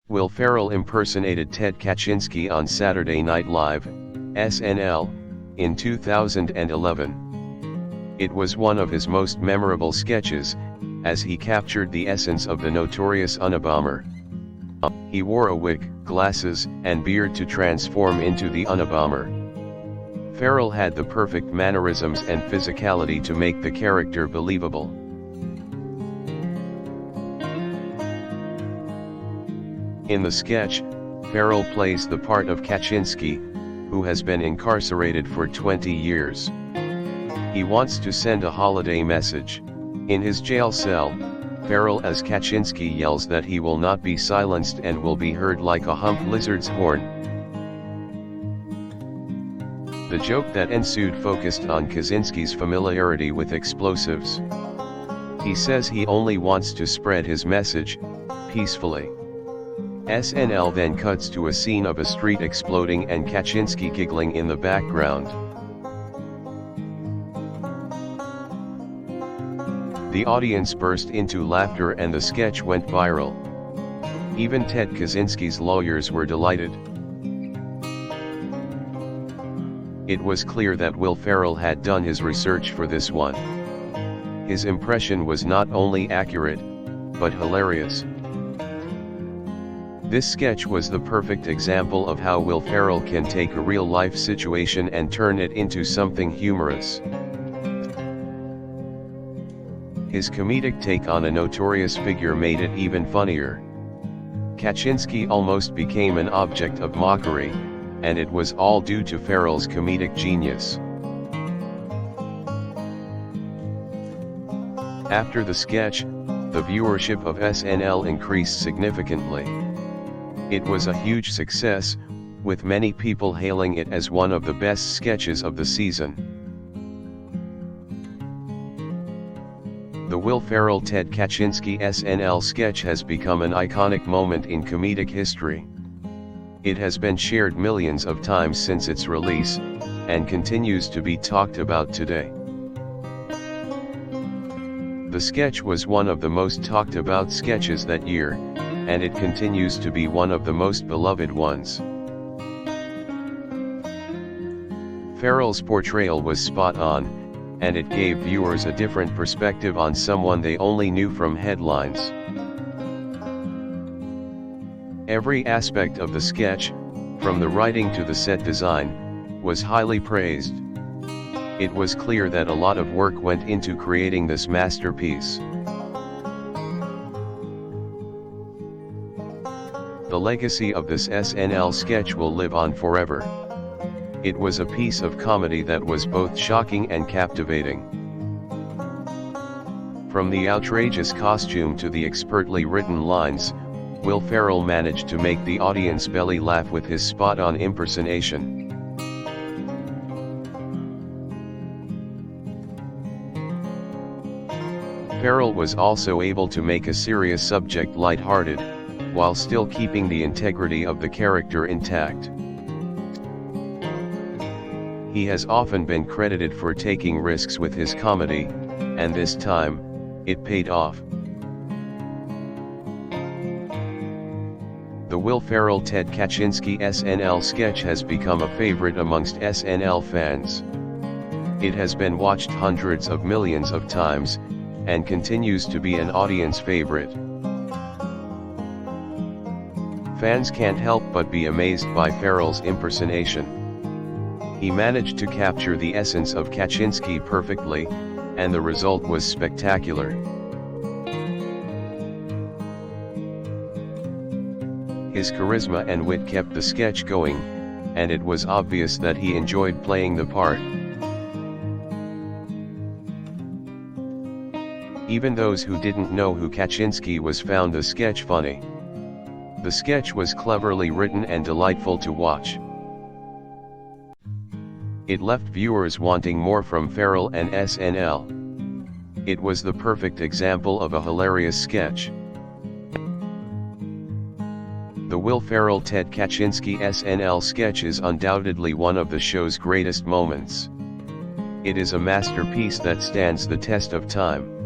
Will Ferrell impersonated Ted Kaczynski on Saturday Night Live, SNL, in 2011. It was one of his most memorable sketches, as he captured the essence of the notorious Unabomber. He wore a wig, glasses, and beard to transform into the Unabomber. Ferrell had the perfect mannerisms and physicality to make the character believable. In the sketch, Ferrell plays the part of Kaczynski, who has been incarcerated for 20 years. He wants to send a holiday message. In his jail cell, Ferrell as Kaczynski yells that he will not be silenced and will be heard like a humped lizard's horn. The joke that ensued focused on Kaczynski's familiarity with explosives. He says he only wants to spread his message, peacefully. SNL then cuts to a scene of a street exploding and Kaczynski giggling in the background. The audience burst into laughter and the sketch went viral. Even Ted Kaczynski's lawyers were delighted. It was clear that Will Ferrell had done his research for this one. His impression was not only accurate, but hilarious. This sketch was the perfect example of how Will Ferrell can take a real-life situation and turn it into something humorous. His comedic take on a notorious figure made it even funnier. Kaczynski almost became an object of mockery, and it was all due to Ferrell's comedic genius. After the sketch, the viewership of SNL increased significantly. It was a huge success, with many people hailing it as one of the best sketches of the season. The Will Ferrell Ted Kaczynski SNL sketch has become an iconic moment in comedic history. It has been shared millions of times since its release, and continues to be talked about today. The sketch was one of the most talked about sketches that year, and it continues to be one of the most beloved ones. Ferrell's portrayal was spot on, and it gave viewers a different perspective on someone they only knew from headlines. Every aspect of the sketch, from the writing to the set design, was highly praised. It was clear that a lot of work went into creating this masterpiece. The legacy of this SNL sketch will live on forever. It was a piece of comedy that was both shocking and captivating. From the outrageous costume to the expertly written lines, Will Ferrell managed to make the audience belly laugh with his spot-on impersonation. Ferrell was also able to make a serious subject lighthearted, while still keeping the integrity of the character intact. He has often been credited for taking risks with his comedy, and this time, it paid off. The Will Ferrell Ted Kaczynski SNL sketch has become a favorite amongst SNL fans. It has been watched hundreds of millions of times, and continues to be an audience favorite. Fans can't help but be amazed by Ferrell's impersonation. He managed to capture the essence of Kaczynski perfectly, and the result was spectacular. His charisma and wit kept the sketch going, and it was obvious that he enjoyed playing the part. Even those who didn't know who Kaczynski was found the sketch funny. The sketch was cleverly written and delightful to watch. It left viewers wanting more from Ferrell and SNL. It was the perfect example of a hilarious sketch. The Will Ferrell Ted Kaczynski SNL sketch is undoubtedly one of the show's greatest moments. It is a masterpiece that stands the test of time.